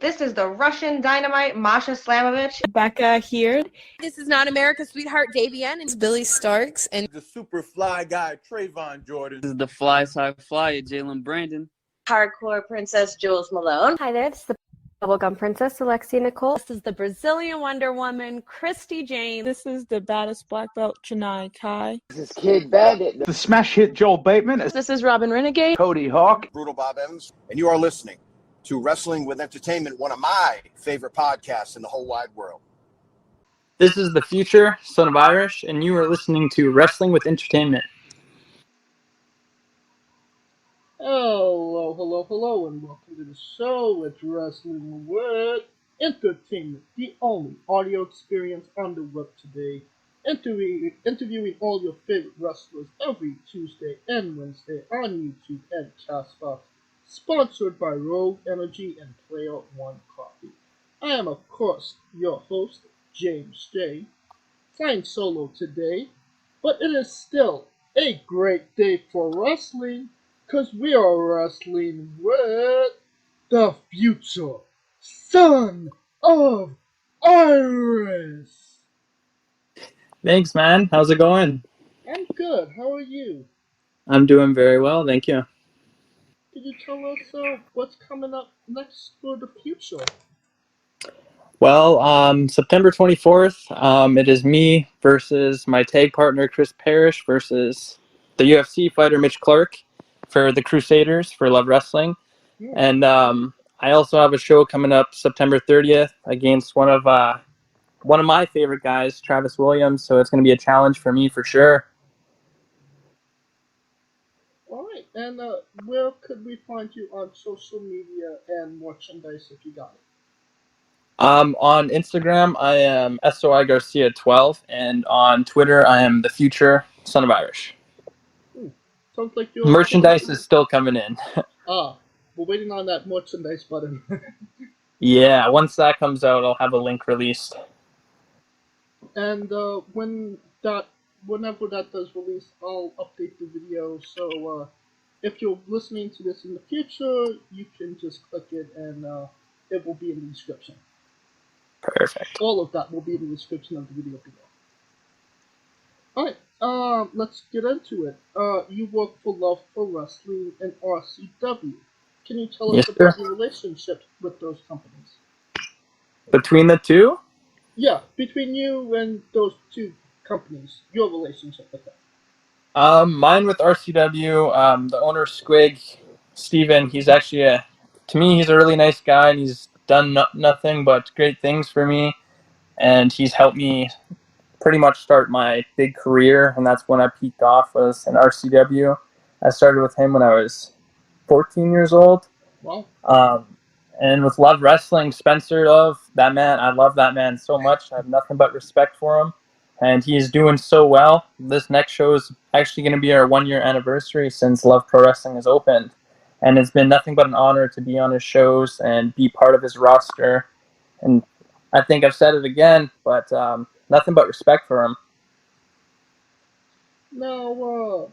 This is the Russian Dynamite, Masha Slamovich. Becca here. This is not America's Sweetheart, Davian. And It's Billy Starks. And the super fly guy, Trayvon Jordan. This is the fly side fly, Jalen Brandon. Hardcore Princess, Jules Malone. Hi there, this is the Bubblegum Princess, Alexia Nicole. This is the Brazilian Wonder Woman, Christy Jane. This is the baddest black belt, Chennai Kai. This is Kid Bandit. The smash hit Joel Bateman. This is Robin Renegade. Cody Hawk. Brutal Bob Evans. And you are listening to Wrestling with Entertainment, one of my favorite podcasts in the whole wide world. This is the future, Son of Irish, and you are listening to Wrestling with Entertainment. Hello, and welcome to the show. It's Wrestling with Entertainment, the only audio experience on the web today. Interviewing all your favorite wrestlers every Tuesday and Wednesday on YouTube and Castbox. Sponsored by Rogue Energy and Player One Coffee. I am, of course, your host, James J. Flying solo today, but it is still a great day for wrestling, because we are wrestling with the future Son of Irish. Thanks, man. How's it going? I'm good. How are you? I'm doing very well, thank you. Could you tell us what's coming up next for the future? Well, September 24th, it is me versus my tag partner, Chris Parrish, versus the UFC fighter, Mitch Clark, for the Crusaders for Love Wrestling. Yeah. And I also have a show coming up September 30th against one of my favorite guys, Travis Williams. So it's going to be a challenge for me for sure. All right. And where could we find you on social media and merchandise if you got it? On Instagram, I am SOI Garcia 12, and on Twitter, I am the future Son of Irish. Sounds like your merchandise is still coming in. We're waiting on that merchandise button. Yeah, once that comes out, I'll have a link released. And whenever that does release, I'll update the video. So if you're listening to this in the future, you can just click it, and it will be in the description. Perfect. All of that will be in the description of the video below. Alright, let's get into it. You work for Love Pro Wrestling and RCW. Can you tell us about your relationship with those companies? Between the two? Yeah, between you and those two companies, your relationship with them. Mine with RCW, the owner, Squig, Steven, he's actually to me, he's a really nice guy, and he's done nothing but great things for me, and he's helped me pretty much start my big career, and that's when I peaked off, was in RCW. I started with him when I was 14 years old. Wow. And with Love Wrestling, Spencer Love, that man, I love that man so much. I have nothing but respect for him, and he's doing so well. This next show is actually going to be our 1-year anniversary since Love Pro Wrestling has opened. And it's been nothing but an honor to be on his shows and be part of his roster. And I think I've said it again, but nothing but respect for him. Now,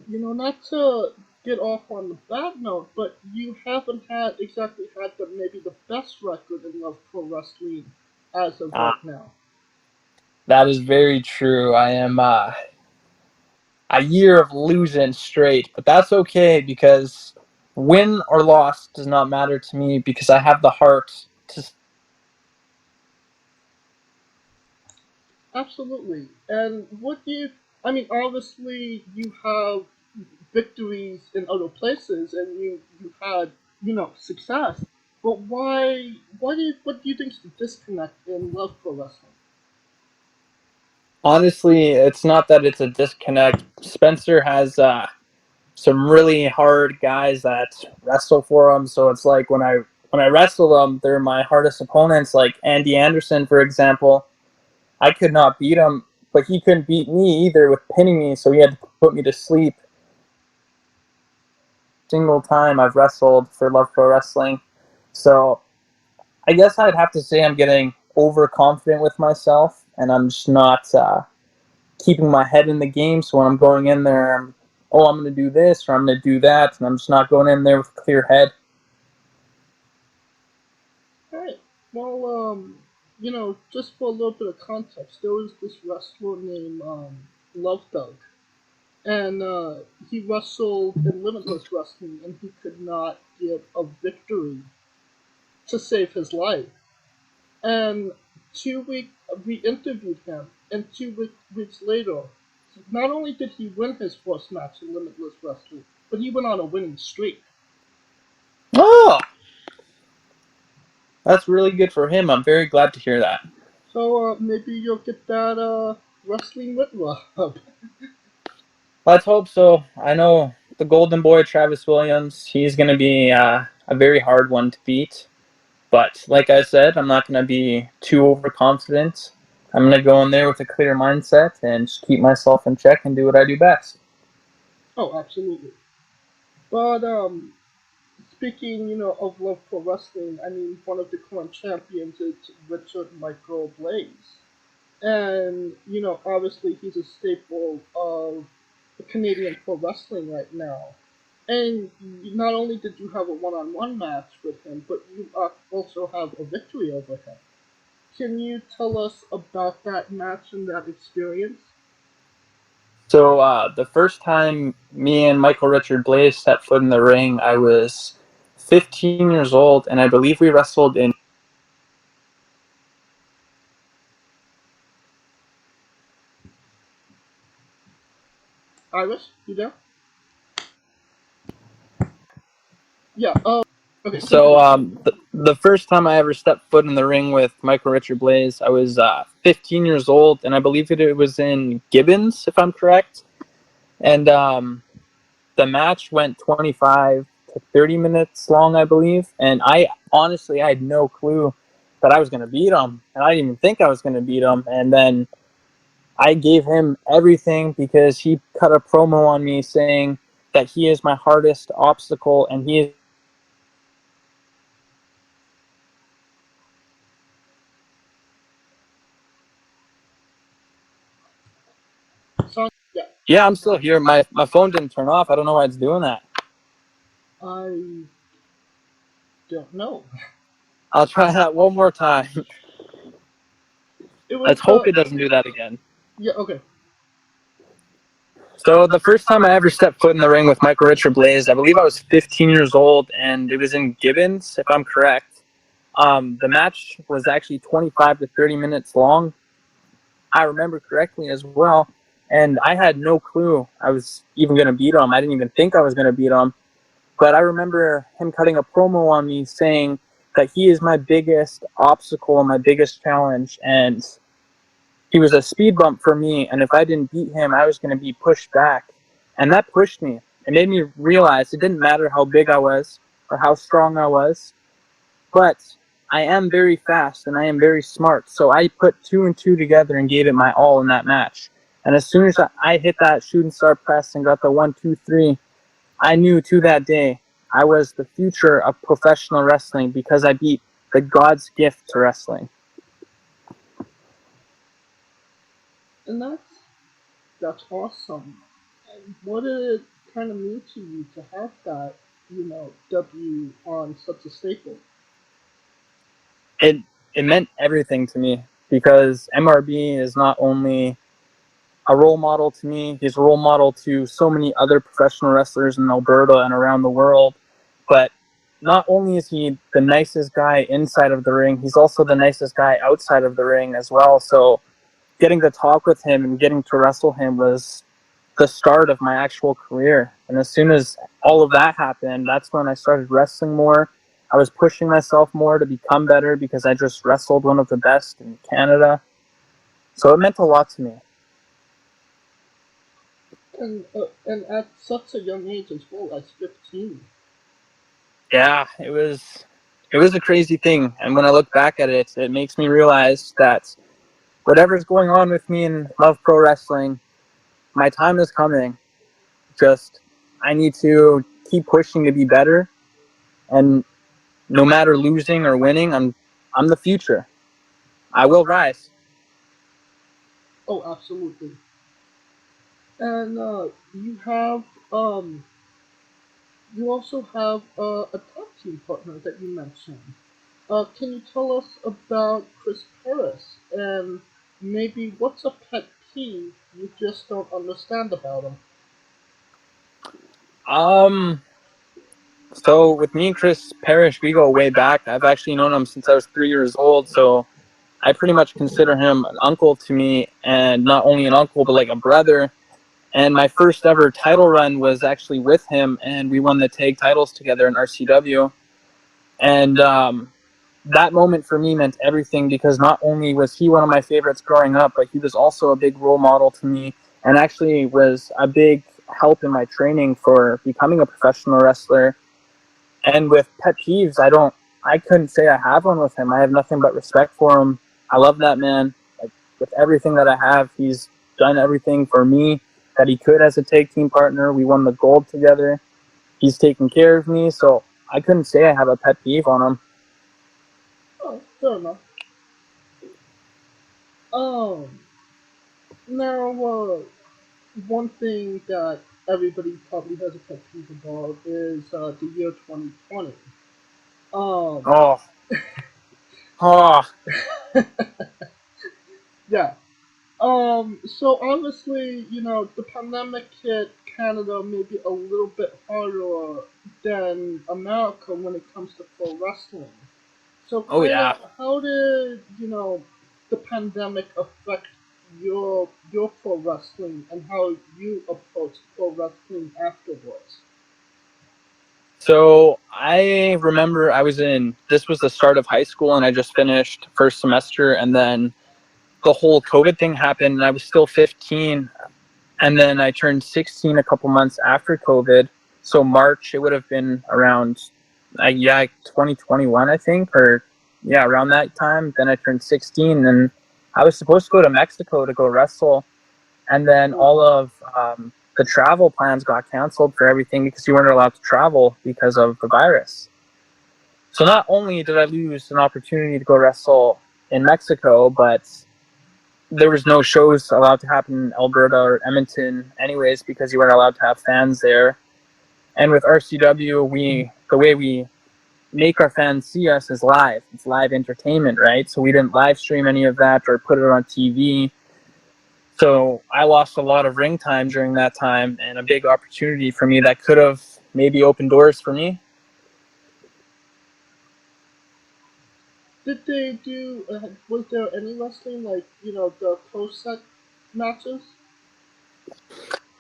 not to get off on the bad note, but you haven't exactly had maybe the best record in Love Pro Wrestling as of right now. That is very true. I am a year of losing straight, but that's okay, because win or loss does not matter to me, because I have the heart to. Absolutely. And obviously you have victories in other places, and you had, success, but what do you think is the disconnect in Love Pro Wrestling? Honestly, it's not that it's a disconnect. Spencer has some really hard guys that wrestle for him, so it's like when I wrestle them, they're my hardest opponents. Like Andy Anderson, for example, I could not beat him, but he couldn't beat me either with pinning me, so he had to put me to sleep. Single time I've wrestled for Love Pro Wrestling, so I guess I'd have to say I'm getting overconfident with myself, and I'm just not keeping my head in the game. So when I'm going in there, I'm going to do this or I'm going to do that, and I'm just not going in there with a clear head. Well, just for a little bit of context, there was this wrestler named Love Thug, and he wrestled in Limitless Wrestling, and he could not get a victory to save his life. And 2 weeks, we interviewed him, and weeks later, not only did he win his first match in Limitless Wrestling, but he went on a winning streak. Oh, that's really good for him. I'm very glad to hear that. So maybe you'll get that wrestling with Rob. Let's hope so. I know the golden boy, Travis Williams, he's going to be a very hard one to beat. But like I said, I'm not going to be too overconfident. I'm going to go in there with a clear mindset and just keep myself in check and do what I do best. Oh, absolutely. But speaking, of love for wrestling, I mean, one of the current champions is Richard Michael Blais. And, obviously he's a staple of the Canadian pro wrestling right now. And not only did you have a one-on-one match with him, but you also have a victory over him. Can you tell us about that match and that experience? So the first time me and Michael Richard Blais set foot in the ring, I was 15 years old, and I believe we wrestled in Iris, you there? Yeah. Okay. So the first time I ever stepped foot in the ring with Michael Richard Blais, I was 15 years old, and I believe it was in Gibbons, if I'm correct. And the match went 25 to 30 minutes long, I believe. And I honestly, I had no clue that I was going to beat him, and I didn't even think I was going to beat him. And then I gave him everything because he cut a promo on me saying that he is my hardest obstacle, and he is Son, yeah. Yeah, I'm still here. My phone didn't turn off. I don't know why it's doing that. I don't know. I'll try that one more time. Let's hope it doesn't do that again. Yeah, okay. So the first time I ever stepped foot in the ring with Michael Richard Blais, I believe I was 15 years old, and it was in Gibbons, if I'm correct. The match was actually 25 to 30 minutes long. I remember correctly as well, and I had no clue I was even going to beat him. I didn't even think I was going to beat him. But I remember him cutting a promo on me saying that he is my biggest obstacle and my biggest challenge, and he was a speed bump for me, and if I didn't beat him, I was going to be pushed back. And that pushed me. It made me realize it didn't matter how big I was or how strong I was, but I am very fast and I am very smart. So I put 2 and 2 together and gave it my all in that match. And as soon as I hit that shooting star press and got the 1, 2, 3, I knew to that day I was the future of professional wrestling because I beat the God's gift to wrestling. And that's awesome. And what did it kind of mean to you to have that, W on such a staple? It meant everything to me because MRB is not only a role model to me, he's a role model to so many other professional wrestlers in Alberta and around the world. But not only is he the nicest guy inside of the ring, he's also the nicest guy outside of the ring as well. So getting to talk with him and getting to wrestle him was the start of my actual career. And as soon as all of that happened, that's when I started wrestling more. I was pushing myself more to become better because I just wrestled one of the best in Canada. So it meant a lot to me. And at such a young age as well, as 15. Yeah, it was a crazy thing. And when I look back at it, it makes me realize that whatever's going on with me in Love Pro Wrestling, my time is coming. Just I need to keep pushing to be better, and no matter losing or winning, I'm the future. I will rise. Oh, absolutely. And you also have a tag team partner that you mentioned. Can you tell us about Chris Paris and maybe what's a pet peeve you just don't understand about him? Um, so with me and Chris Parrish, we go way back. I've actually known him since I was 3 years old, so I pretty much consider him an uncle to me, and not only an uncle, but like a brother. And my first ever title run was actually with him, and we won the tag titles together in RCW. And that moment for me meant everything, because not only was he one of my favorites growing up, but he was also a big role model to me, and actually was a big help in my training for becoming a professional wrestler. And with pet peeves, I couldn't say I have one with him. I have nothing but respect for him. I love that man. Like, with everything that I have, he's done everything for me that he could as a tag team partner. We won the gold together. He's taken care of me, so I couldn't say I have a pet peeve on him. Oh, fair enough. Now, one thing that everybody probably has a pet peeve about is the year 2020. Um, Oh, oh, yeah. So honestly, the pandemic hit Canada maybe a little bit harder than America when it comes to pro wrestling. So oh yeah. how did, the pandemic affect your pro wrestling and how you approach pro wrestling afterwards? So I remember this was the start of high school, and I just finished first semester, and then the whole COVID thing happened, and I was still 15. And then I turned 16 a couple months after COVID. So March, it would have been around, 2021, I think, or yeah, around that time. Then I turned 16, and I was supposed to go to Mexico to go wrestle. And then all of the travel plans got canceled for everything because you weren't allowed to travel because of the virus. So not only did I lose an opportunity to go wrestle in Mexico, but there was no shows allowed to happen in Alberta or Edmonton anyways, because you weren't allowed to have fans there. And with RCW, the way we make our fans see us is live. It's live entertainment, right? So we didn't live stream any of that or put it on TV. So I lost a lot of ring time during that time, and a big opportunity for me that could have maybe opened doors for me. Did they do? Was there any wrestling like the close set matches?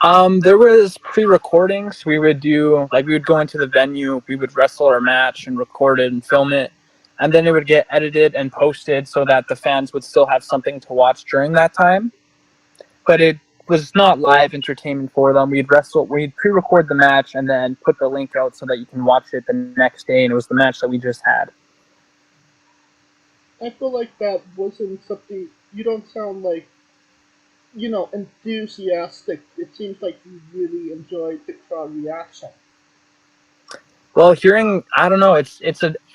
There was pre-recordings. We would go into the venue, we would wrestle our match and record it and film it, and then it would get edited and posted so that the fans would still have something to watch during that time. But it was not live entertainment for them. We'd pre-record the match and then put the link out so that you can watch it the next day, and it was the match that we just had. I feel like that wasn't something. You don't sound like enthusiastic. It seems like you really enjoyed the crowd reaction. Well, I don't know,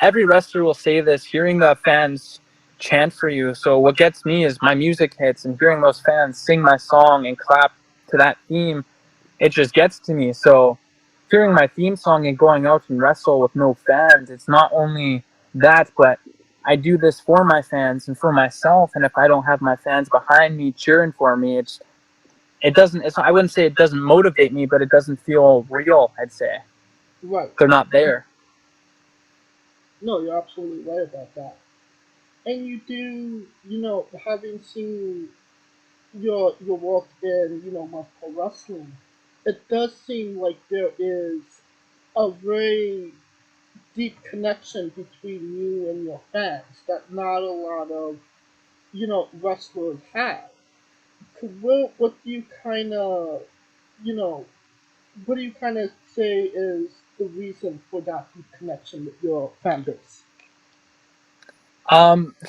every wrestler will say this, hearing the fans chant for you. So what gets me is my music hits, and hearing those fans sing my song and clap to that theme, it just gets to me. So hearing my theme song and going out and wrestle with no fans, it's not only that, but I do this for my fans and for myself. And if I don't have my fans behind me cheering for me, I wouldn't say it doesn't motivate me, but it doesn't feel real, I'd say. Right. They're not there. No, you're absolutely right about that. And you do, having seen your work in, martial wrestling, it does seem like there is a very deep connection between you and your fans that not a lot of, wrestlers have. What do you kind of, you know, what do you kind of say is the reason for that deep connection with your fan base?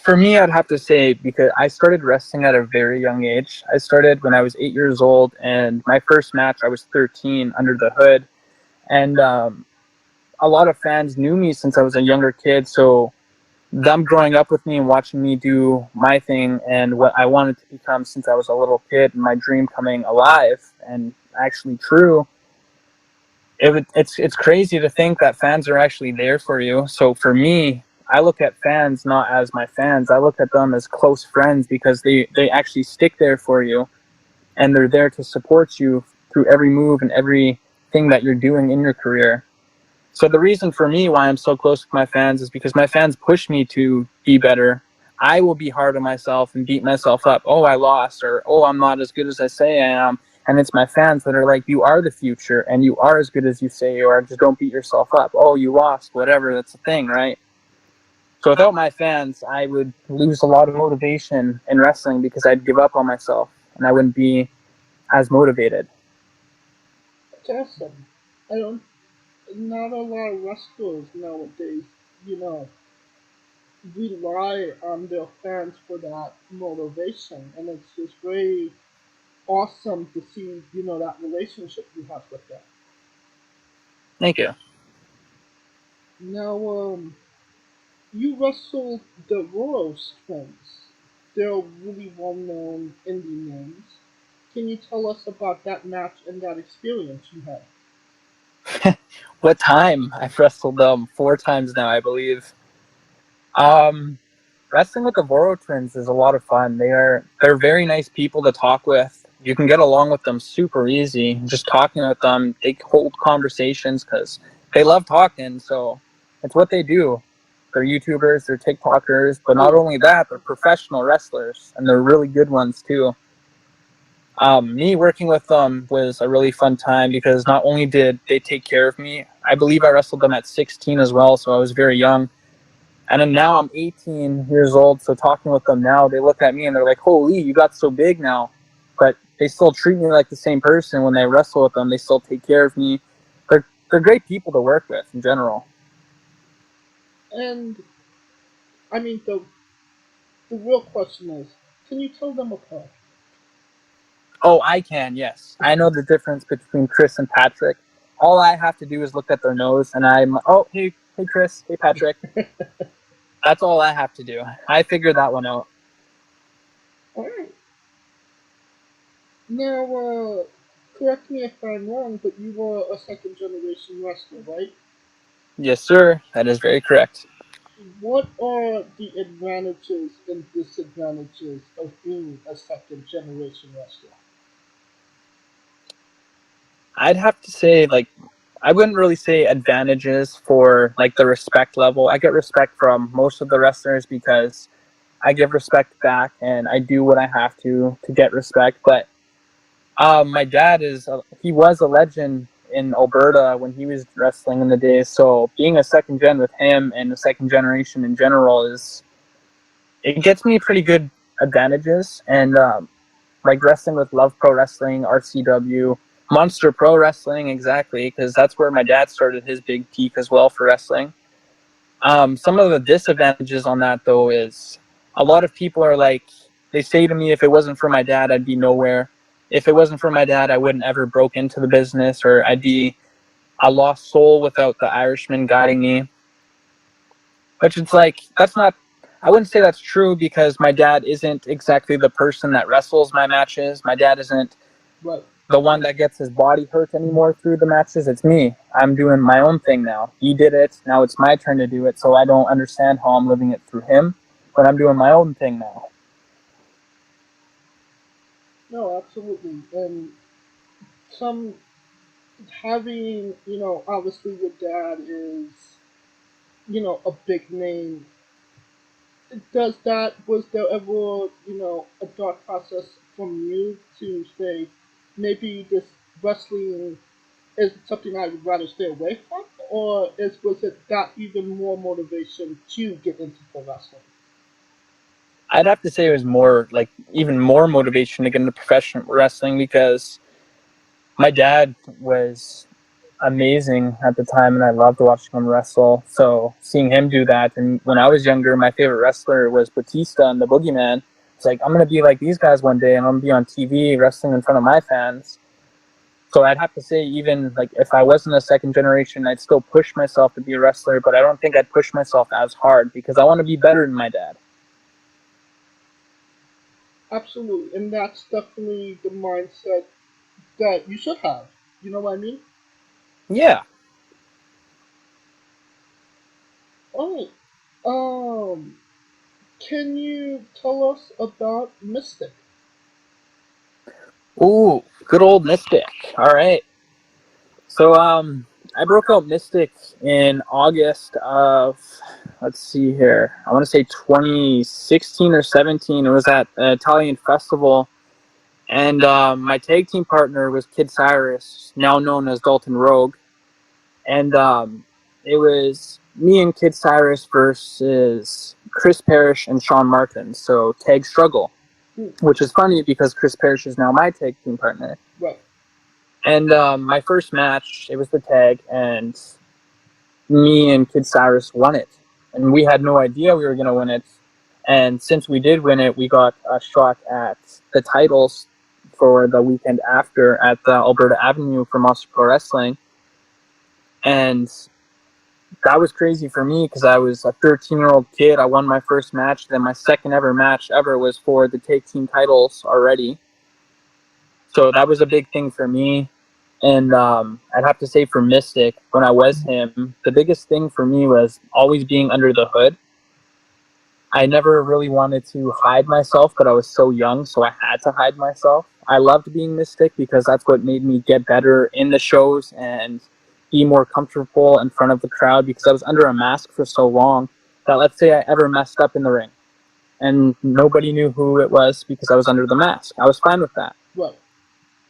For me, I'd have to say, because I started wrestling at a very young age. I started when I was 8 years old, and my first match, I was 13 under the hood. And a lot of fans knew me since I was a younger kid, so them growing up with me and watching me do my thing and what I wanted to become since I was a little kid, and my dream coming alive and actually true, it's crazy to think that fans are actually there for you. So for me, I look at fans not as my fans. I look at them as close friends because they actually stick there for you, and they're there to support you through every move and everything that you're doing in your career. So the reason for me why I'm so close with my fans is because my fans push me to be better. I will be hard on myself and beat myself up. Oh, I lost, or oh, I'm not as good as I say I am. And it's my fans that are like, you are the future, and you are as good as you say you are. Just don't beat yourself up. Oh, you lost, whatever. That's the thing, right? So without my fans, I would lose a lot of motivation in wrestling because I'd give up on myself, and I wouldn't be as motivated. That's awesome. I don't. Not a lot of wrestlers nowadays, you know, rely on their fans for that motivation, and it's just very awesome to see, you know, that relationship you have with them. Thank you. Now, you wrestled the Royals twins. They're really well-known indie names. Can you tell us about that match and that experience you had? What time? I've wrestled them 4 times now, I believe. Wrestling with the Voro twins is a lot of fun. They're very nice people to talk with. You can get along with them super easy. Just talking with them, they hold conversations because they love talking. So it's what they do. They're YouTubers, they're TikTokers, but not only that, they're professional wrestlers, and they're really good ones too. Me working with them was a really fun time because not only did they take care of me, I believe I wrestled them at 16 as well, so I was very young. And then now I'm 18 years old, so talking with them now, they look at me and they're like, holy, you got so big now. But they still treat me like the same person when they wrestle with them. They still take care of me. They're great people to work with in general. And I mean, the real question is, can you tell them apart? Oh, I can, yes. I know the difference between Chris and Patrick. All I have to do is look at their nose, and I'm, oh, hey Chris, hey Patrick. That's all I have to do. I figured that one out. All right. Now, correct me if I'm wrong, but you were a second generation wrestler, right? Yes, sir. That is very correct. What are the advantages and disadvantages of being a second generation wrestler? I'd have to say, like, I wouldn't really say advantages for, like, the respect level. I get respect from most of the wrestlers because I give respect back and I do what I have to get respect. But my dad he was a legend in Alberta when he was wrestling in the days. So being a second gen with him and the second generation in general it gets me pretty good advantages. And like wrestling with Love Pro Wrestling, RCW, Monster Pro Wrestling, exactly, because that's where my dad started his big peak as well for wrestling. Some of the disadvantages on that, though, is a lot of people are like, they say to me, if it wasn't for my dad, I'd be nowhere. If it wasn't for my dad, I wouldn't ever broke into the business, or I'd be a lost soul without the Irishman guiding me. Which it's like, I wouldn't say that's true because my dad isn't exactly the person that wrestles my matches. My dad isn't Right. the one that gets his body hurt anymore through the matches. It's me. I'm doing my own thing now. He did it. Now it's my turn to do it. So I don't understand how I'm living it through him, but I'm doing my own thing now. No, absolutely. And some having, you know, obviously your dad is, you know, a big name. Was there ever, you know, a thought process from you to say, maybe this wrestling is something I would rather stay away from? Or was it that even more motivation to get into pro wrestling? I'd have to say it was more, like, even more motivation to get into professional wrestling because my dad was amazing at the time and I loved watching him wrestle. So seeing him do that, and when I was younger, my favorite wrestler was Batista and the Boogeyman. It's like, I'm going to be like these guys one day and I'm going to be on TV wrestling in front of my fans. So I'd have to say, even like if I wasn't a second generation, I'd still push myself to be a wrestler, but I don't think I'd push myself as hard because I want to be better than my dad. Absolutely. And that's definitely the mindset that you should have. You know what I mean? Yeah. Alright. Um, can you tell us about Mystic? Ooh, good old Mystic. All right. So I broke out Mystic in August of, let's see here, I want to say 2016 or 17. It was at an Italian festival, and my tag team partner was Kid Cyrus, now known as Dalton Rogue, and it was me and Kid Cyrus versus Chris Parrish and Shaun Martin. So tag struggle, which is funny because Chris Parrish is now my tag team partner. Right. And my first match, it was the tag, and me and Kid Cyrus won it. And we had no idea we were going to win it. And since we did win it, we got a shot at the titles for the weekend after at the Alberta Avenue for Monster Pro Wrestling. And that was crazy for me because I was a 13-year-old kid. I won my first match. Then my second ever match ever was for the tag team titles already. So that was a big thing for me. And I'd have to say for Mystic, when I was him, the biggest thing for me was always being under the hood. I never really wanted to hide myself, but I was so young, so I had to hide myself. I loved being Mystic because that's what made me get better in the shows and be more comfortable in front of the crowd, because I was under a mask for so long that, let's say I ever messed up in the ring and nobody knew who it was because I was under the mask. I was fine with that. Right.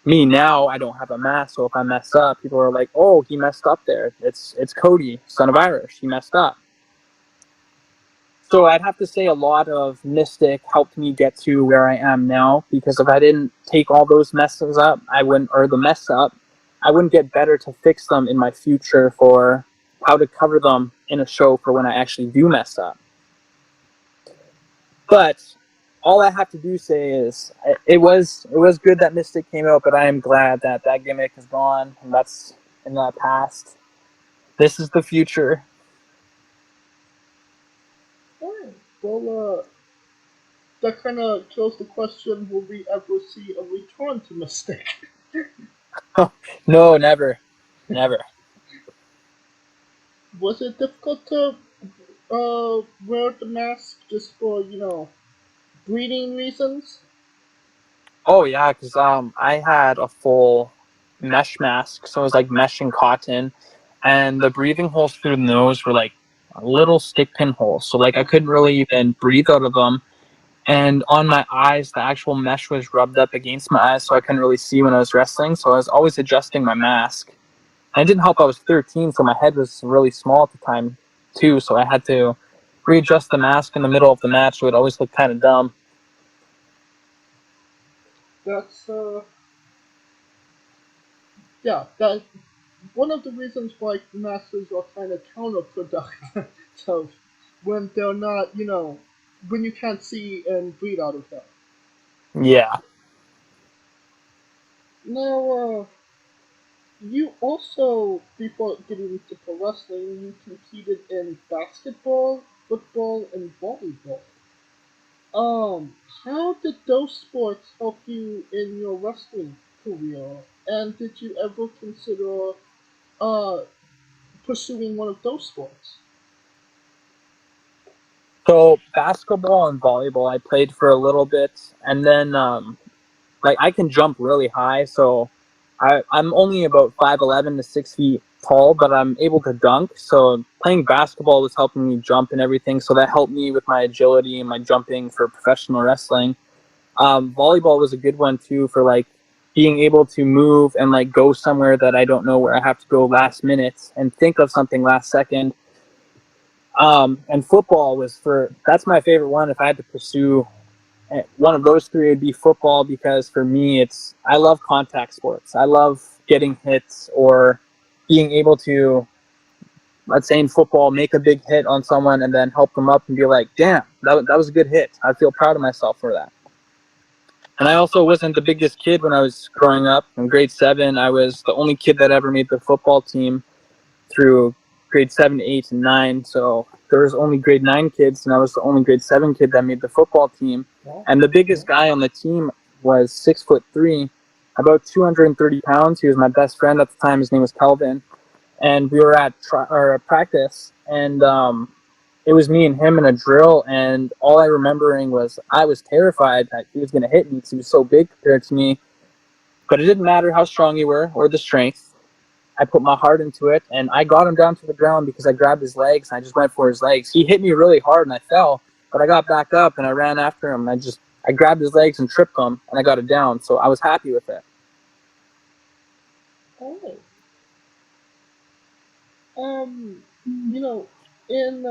Me now, I don't have a mask, so if I mess up, people are like, "Oh, he messed up there. It's Cody, SonOfIrish. He messed up." So I'd have to say a lot of Mystic helped me get to where I am now, because if I didn't take all those messes up, I wouldn't get better to fix them in my future for how to cover them in a show for when I actually do mess up. But all I have to do say is it was good that Mystic came out, but I am glad that that gimmick is gone and that's in the past. This is the future. Alright. Well, that kind of kills the question, will we ever see a return to Mystic? No, never. Never. Was it difficult to wear the mask just for, breathing reasons? Oh yeah, because I had a full mesh mask, so it was like mesh and cotton, and the breathing holes through the nose were like little stick pin holes, so like I couldn't really even breathe out of them. And on my eyes, the actual mesh was rubbed up against my eyes, so I couldn't really see when I was wrestling. So I was always adjusting my mask. And it didn't help I was 13, so my head was really small at the time too, so I had to readjust the mask in the middle of the match, so it always looked kind of dumb. That's, yeah, that one of the reasons why the masks are kind of counterproductive. So when they're not, when you can't see and breathe out of them. Yeah. Now, you also, before getting into pro wrestling, you competed in basketball, football, and volleyball. How did those sports help you in your wrestling career? And did you ever consider uh pursuing one of those sports? So basketball and volleyball I played for a little bit, and then like I can jump really high, so I'm only about 5'11" to 6 feet tall, but I'm able to dunk. So playing basketball was helping me jump and everything, so that helped me with my agility and my jumping for professional wrestling. Volleyball was a good one too for like being able to move and like go somewhere that I don't know where I have to go last minute and think of something last second. And football that's my favorite one. If I had to pursue one of those three, it'd be football, because for me, I love contact sports. I love getting hits or being able to, let's say in football, make a big hit on someone and then help them up and be like, damn, that was a good hit. I feel proud of myself for that. And I also wasn't the biggest kid when I was growing up. In grade 7, I was the only kid that ever made the football team through grade 7, 8, and 9. So there was only grade 9 kids, and I was the only grade 7 kid that made the football team. And the biggest guy on the team was 6'3", about 230 pounds. He was my best friend at the time. His name was Kelvin. And we were at practice, and it was me and him in a drill, and all I remembering was I was terrified that he was going to hit me because he was so big compared to me. But it didn't matter how strong you were or the strength. I put my heart into it, and I got him down to the ground because I grabbed his legs, and I just went for his legs. He hit me really hard, and I fell, but I got back up, and I ran after him. I grabbed his legs and tripped him, and I got it down, so I was happy with it. Oh. In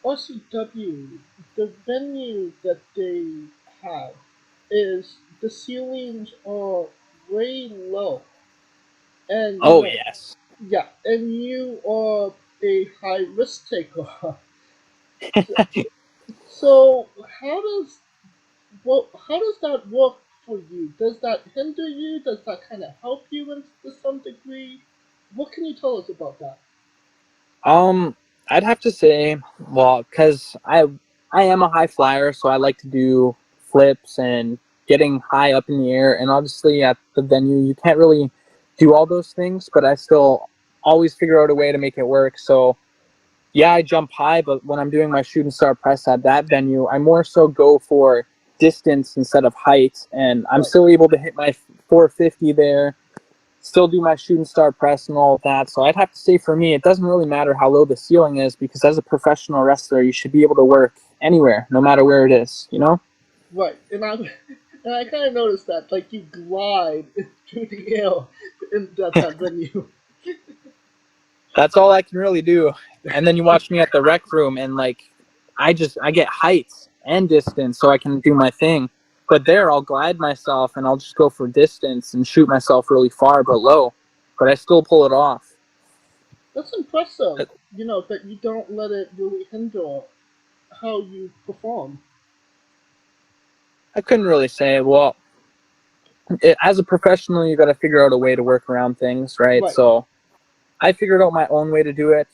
RCW, the venue that they have is the ceilings are way low, and Yes. yeah, and you are a high risk taker. So how does that work for you? Does that hinder you? Does that kind of help you to some degree? What can you tell us about that? I'd have to say, well, because I am a high flyer, so I like to do flips and getting high up in the air. And obviously at the venue, you can't really do all those things, but I still always figure out a way to make it work. So yeah, I jump high, but when I'm doing my shooting star press at that venue, I more so go for distance instead of height. And I'm still able to hit my 450 there, still do my shooting star press and all of that. So I'd have to say for me, it doesn't really matter how low the ceiling is, because as a professional wrestler, you should be able to work anywhere, no matter where it is, you know? Right, and I kind of noticed that, like, you glide through the air in that venue. That's all I can really do. And then you watch me at the rec room, and like, I get height and distance so I can do my thing. But there, I'll glide myself, and I'll just go for distance and shoot myself really far but low. But I still pull it off. That's impressive, that you don't let it really hinder how you perform. I couldn't really say. Well, as a professional, you got to figure out a way to work around things, right? So I figured out my own way to do it.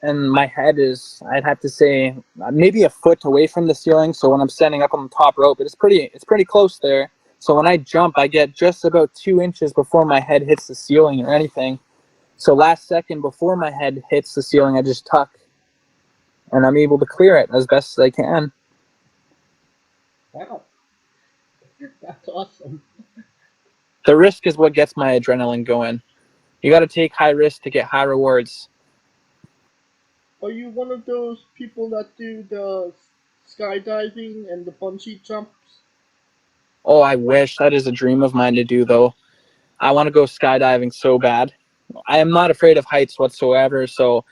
And my head is, I'd have to say, maybe a foot away from the ceiling. So when I'm standing up on the top rope, it's pretty close there. So when I jump, I get just about 2 inches before my head hits the ceiling or anything. So last second before my head hits the ceiling, I just tuck, and I'm able to clear it as best as I can. Wow, that's awesome. The risk is what gets my adrenaline going. You got to take high risk to get high rewards. Are you one of those people that do the skydiving and the bungee jumps? Oh, I wish. That is a dream of mine to do, though. I want to go skydiving so bad. I am not afraid of heights whatsoever, so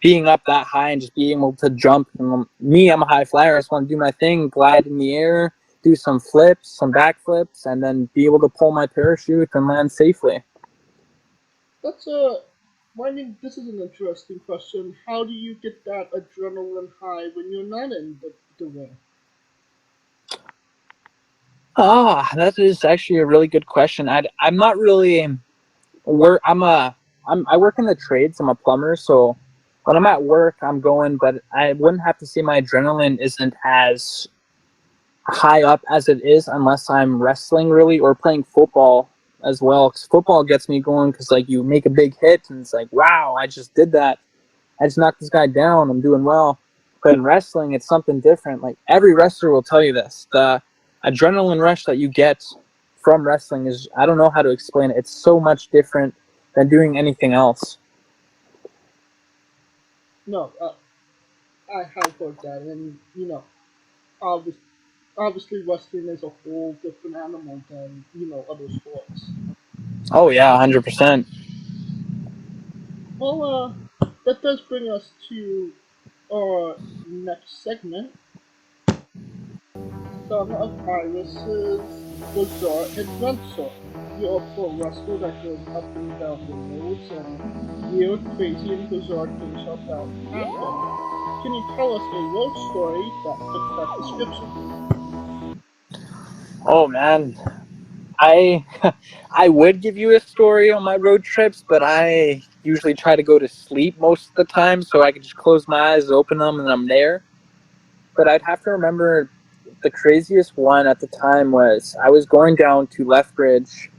being up that high and just being able to jump. I'm a high flyer. I just want to do my thing, glide in the air, do some flips, some backflips, and then be able to pull my parachute and land safely. This is an interesting question. How do you get that adrenaline high when you're not in the ring? That is actually a really good question. I'm not really I work in the trades. I'm a plumber, so when I'm at work, I'm going, but I wouldn't have to say my adrenaline isn't as high up as it is unless I'm wrestling really or playing football as well. Because football gets me going because like you make a big hit and it's like, wow, I just did that. I just knocked this guy down. I'm doing well. But in wrestling, it's something different. Like every wrestler will tell you this. The adrenaline rush that you get from wrestling is, I don't know how to explain it. It's so much different than doing anything else. No, I have heard that, and obviously wrestling is a whole different animal than other sports. Oh yeah, 100%. Well, that does bring us to our next segment. SonOfIrish's Bizarre Adventure. You're a pro wrestler that goes up and down the roads, and weird, crazy, and bizarre things are bound to happen. Can you tell us a road story that fits that description? Oh man, I would give you a story on my road trips, but I usually try to go to sleep most of the time so I can just close my eyes, open them, and I'm there. But I'd have to remember the craziest one at the time was I was going down to Lethbridge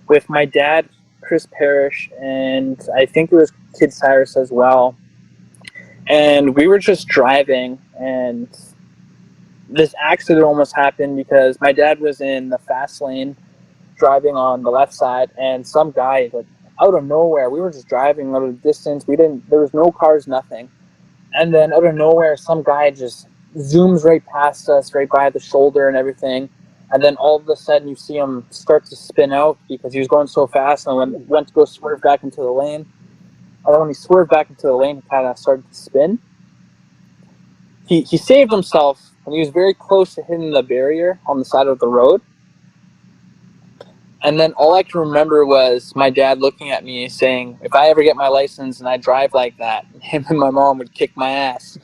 with my dad, Chris Parrish, and I think it was Kid Cyrus as well. and we were just driving, and this accident almost happened because my dad was in the fast lane driving on the left side, and some guy, like, out of nowhere, we were just driving out of distance. There was no cars, nothing. And then out of nowhere, some guy just zooms right past us, right by the shoulder and everything. And then all of a sudden you see him start to spin out because he was going so fast, and went to go swerve back into the lane. And then when he swerved back into the lane, he kind of started to spin. He saved himself, and he was very close to hitting the barrier on the side of the road. And then all I can remember was my dad looking at me saying, if I ever get my license and I drive like that, him and my mom would kick my ass.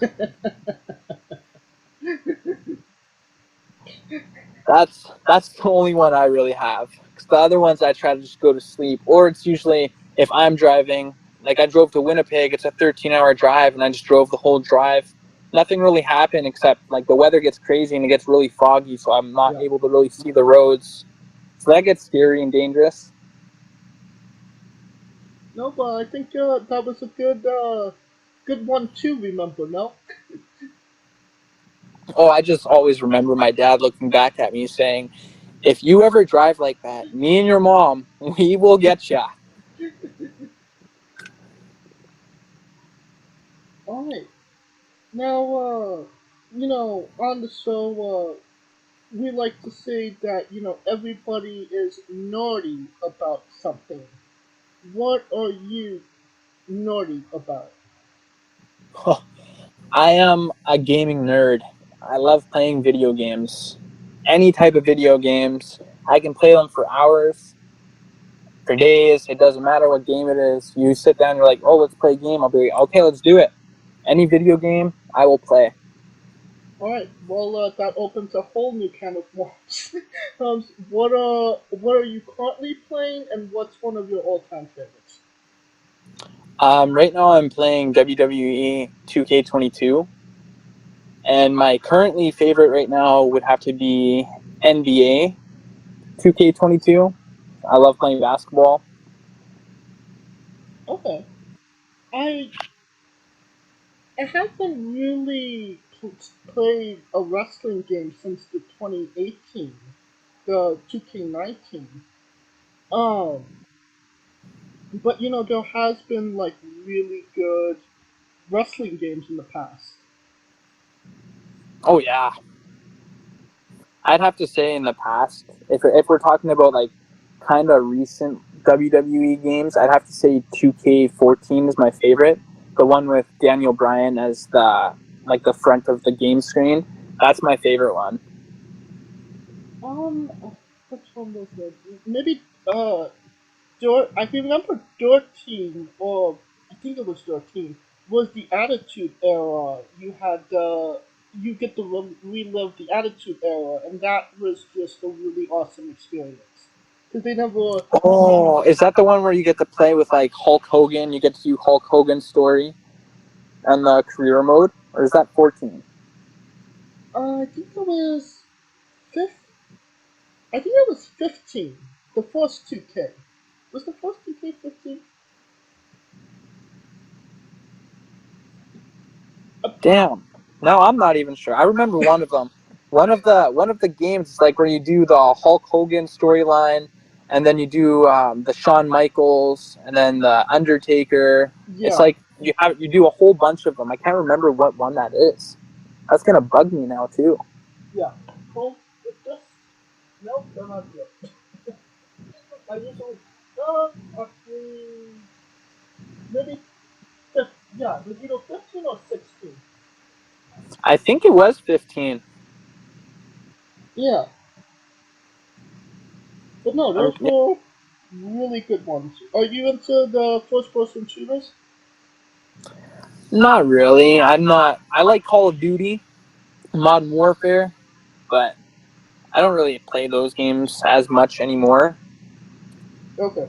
That's the only one I really have. Because the other ones I try to just go to sleep. Or it's usually if I'm driving, like I drove to Winnipeg, it's a 13-hour drive, and I just drove the whole drive. Nothing really happened except like the weather gets crazy and it gets really foggy, so I'm not able to really see the roads. So that gets scary and dangerous. No, but I think that was a good one to remember, no? Oh, I just always remember my dad looking back at me saying, if you ever drive like that, me and your mom, we will get ya. Alright. Now, on the show, we like to say that, everybody is naughty about something. What are you naughty about? I am a gaming nerd. I love playing video games. Any type of video games. I can play them for hours, for days. It doesn't matter what game it is. You sit down, you're like, oh, let's play a game. I'll be like, okay, let's do it. Any video game, I will play. Alright, well, that opens a whole new can of worms. What are you currently playing, and what's one of your all-time favorites? Right now I'm playing WWE 2K22. And my currently favorite right now would have to be NBA 2K22. I love playing basketball. Okay. I haven't really played a wrestling game since the 2018, the 2K19. But there has been like really good wrestling games in the past. Oh yeah, I'd have to say in the past, if we're talking about like kind of recent WWE games, I'd have to say 2K14 is my favorite. The one with Daniel Bryan as the front of the game screen. That's my favorite one. Which one was that? Maybe I remember 13, or I think it was 13, was the Attitude Era. You get to relive the Attitude Era, and that was just a really awesome experience. Because they never. Oh, is that the one where you get to play with like Hulk Hogan? You get to do Hulk Hogan's story and the career mode, or is that 14? I think it was I think it was 15. The first 2K. Was the first 2K 15? Damn. No, I'm not even sure. I remember one of them. One of the games is like where you do the Hulk Hogan storyline, and then you do the Shaun Michaels, and then the Undertaker. Yeah. It's like you do a whole bunch of them. I can't remember what one that is. That's gonna bug me now too. Yeah. Cool. Nope, they're not good. I usually actually maybe yeah, was either 15 or 16. I think it was 15. Yeah. But no, those were really good ones. Are you into the first person shooters? Not really. I'm not. I like Call of Duty, Modern Warfare, but I don't really play those games as much anymore. Okay.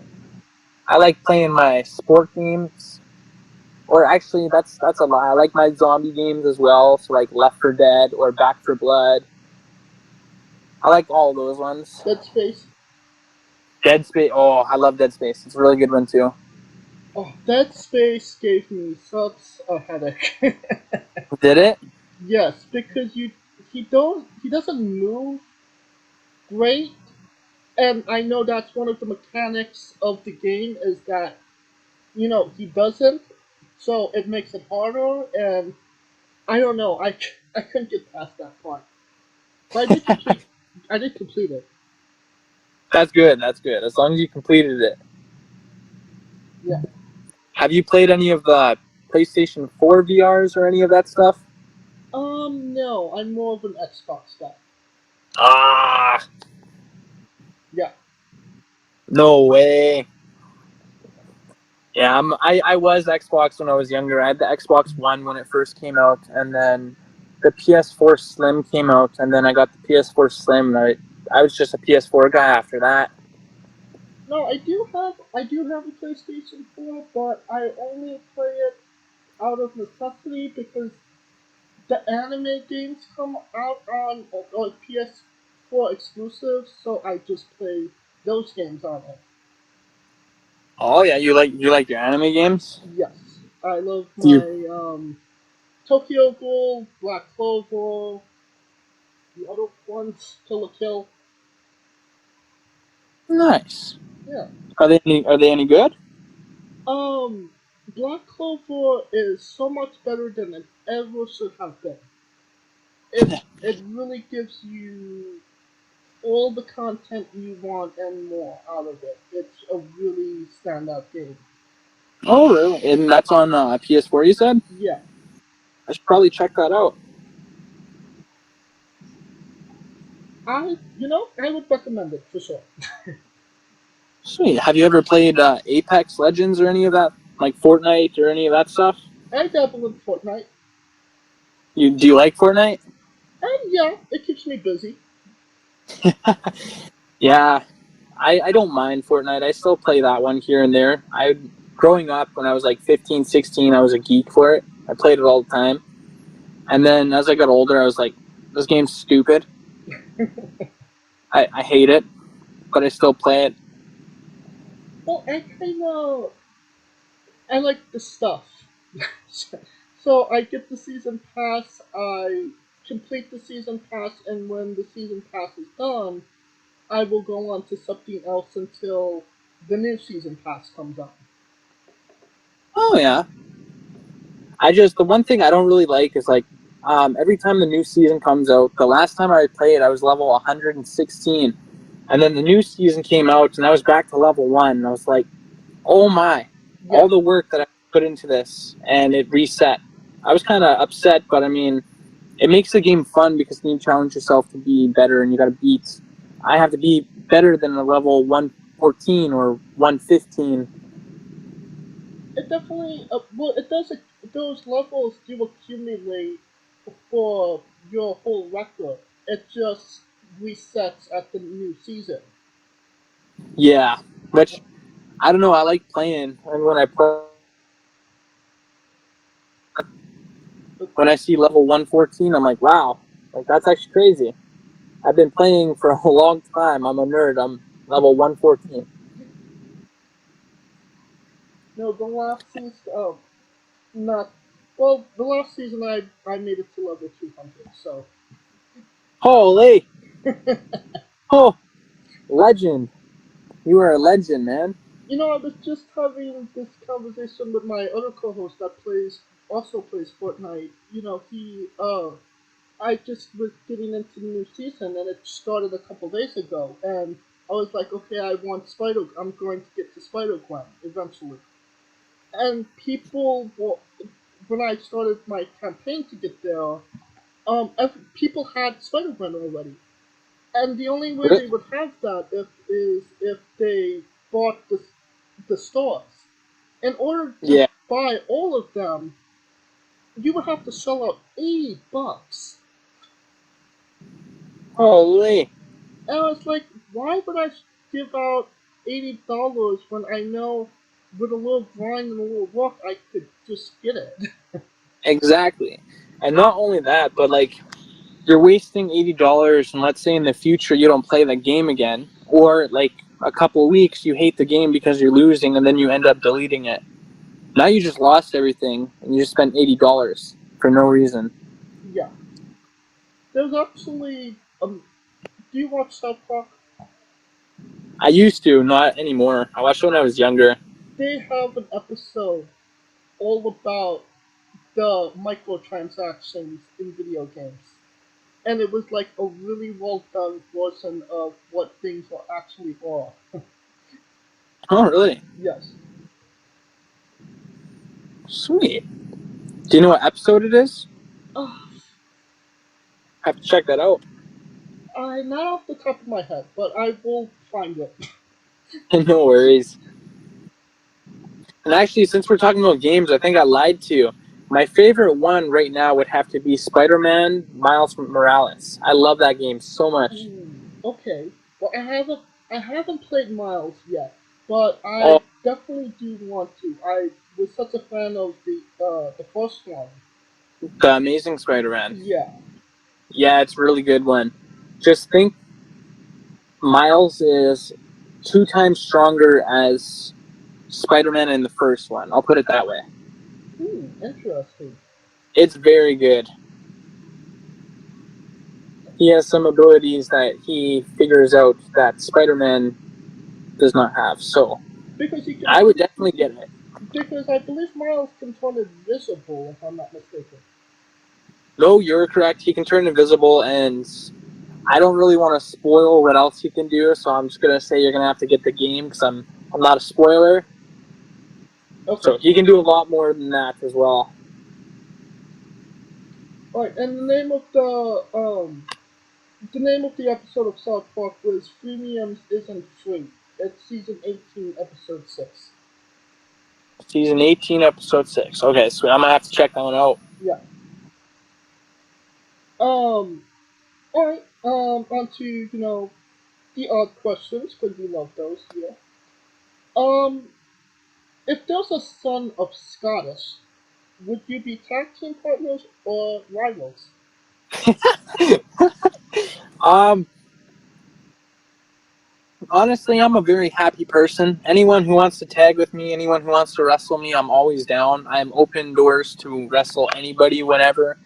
I like playing my sport games, or actually, that's a lie. I like my zombie games as well, so like Left 4 Dead or Back 4 Blood. I like all those ones. Dead Space. Dead Space. Oh, I love Dead Space. It's a really good one too. Oh, Dead Space gave me such a headache. Did it? Yes, because he doesn't move great, and I know that's one of the mechanics of the game is that he doesn't, so it makes it harder, and I don't know, I couldn't get past that part, but I did complete it. That's good. That's good. As long as you completed it. Yeah. Have you played any of the PlayStation 4 VRs or any of that stuff? No, I'm more of an Xbox guy. Ah, Yeah. no way. Yeah, I was Xbox when I was younger. I had the Xbox One when it first came out, and then the PS4 Slim came out, and then I got the PS4 Slim, and I was just a PS4 guy after that. No, I do have a PlayStation 4, but I only play it out of necessity because the anime games come out on PS4 exclusives, so I just play those games on it. Oh yeah, you like your anime games? Yes, I love Do you? my Tokyo Ghoul, Black Clover, the other ones, Kill la Kill. Nice. Yeah. Are they any good? Um, Black Clover is so much better than it ever should have been. It really gives you all the content you want and more out of it. It's a really standout game. Oh really? And that's on PS4, you said? Yeah. I should probably check that out. I would recommend it for sure. Sweet. Have you ever played Apex Legends or any of that, like Fortnite or any of that stuff? I dabble in Fortnite. Do you like Fortnite? And yeah, it keeps me busy. Yeah, I don't mind Fortnite. I still play that one here and there. Growing up when I was like 15, 16, I was a geek for it. I played it all the time. And then as I got older, I was like, this game's stupid. I hate it, but I still play it. Well, I like the stuff. So I get the season pass, I complete the season pass, and when the season pass is done, I will go on to something else until the new season pass comes out. Oh, yeah. The one thing I don't really like is like, every time the new season comes out, the last time I played, I was level 116. And then the new season came out, and I was back to level 1. And I was like, oh my, Yeah. all the work that I put into this, and it reset. I was kind of upset, but I mean, it makes the game fun because then you challenge yourself to be better, and you got to beat. I have to be better than a level 114 or 115. It definitely, it does. Those levels do accumulate for your whole record. It just resets at the new season. Yeah, which I don't know. I like playing, and when I see level 114, I'm like, wow, like that's actually crazy. I've been playing for a long time. I'm a nerd. I'm level 114. No, the last season, not well. The last season, I made it to level 200. So, Holy, oh, legend! You are a legend, man. I was just having this conversation with my other co-host that also plays Fortnite. I just was getting into the new season, and it started a couple days ago, and I was like, okay, I'm going to get to Spider-Gwen eventually. And when I started my campaign to get there, people had Spider-Gwen already. And the only way they would have that if they bought the stores. In order to buy all of them, you would have to shell out $80. Holy. And I was like, why would I give out $80 when I know with a little grind and a little work I could just get it? Exactly. And not only that, but like you're wasting $80, and let's say in the future you don't play the game again, or like a couple of weeks you hate the game because you're losing, and then you end up deleting it. Now you just lost everything, and you just spent $80 for no reason. Yeah. There's actually, do you watch South Park? I used to, not anymore. I watched it when I was younger. They have an episode all about the microtransactions in video games. And it was like a really well done version of what things actually are. Oh, really? Yes. Sweet. Do you know what episode it is? Oh, I have to check that out. not off the top of my head, but I will find it. No worries. And actually, since we're talking about games, I think I lied to you. My favorite one right now would have to be Spider-Man Miles Morales. I love that game so much. Okay. Well, I haven't played Miles yet, but I definitely do want to. I was such a fan of the first one. The Amazing Spider-Man. Yeah. Yeah, it's a really good one. Just think Miles is 2 times stronger as Spider-Man in the first one. I'll put it that way. Interesting. It's very good. He has some abilities that he figures out that Spider-Man does not have. So Because I would definitely get it. Because I believe Miles can turn invisible, if I'm not mistaken. No, you're correct. He can turn invisible, and I don't really want to spoil what else he can do, so I'm just going to say you're going to have to get the game because I'm not a spoiler. Okay. So he can do a lot more than that as well. Alright, and the name of the episode of South Park was Freemiums Isn't Free. It's season 18, episode 6. Season 18, episode 6. Okay, so I'm going to have to check that one out. Yeah. Alright, on to, the odd questions, because we love those, yeah. If there's a son of Scottish, would you be tag team partners or rivals? Honestly, I'm a very happy person. Anyone who wants to tag with me, anyone who wants to wrestle me, I'm always down. I'm open doors to wrestle anybody, whenever.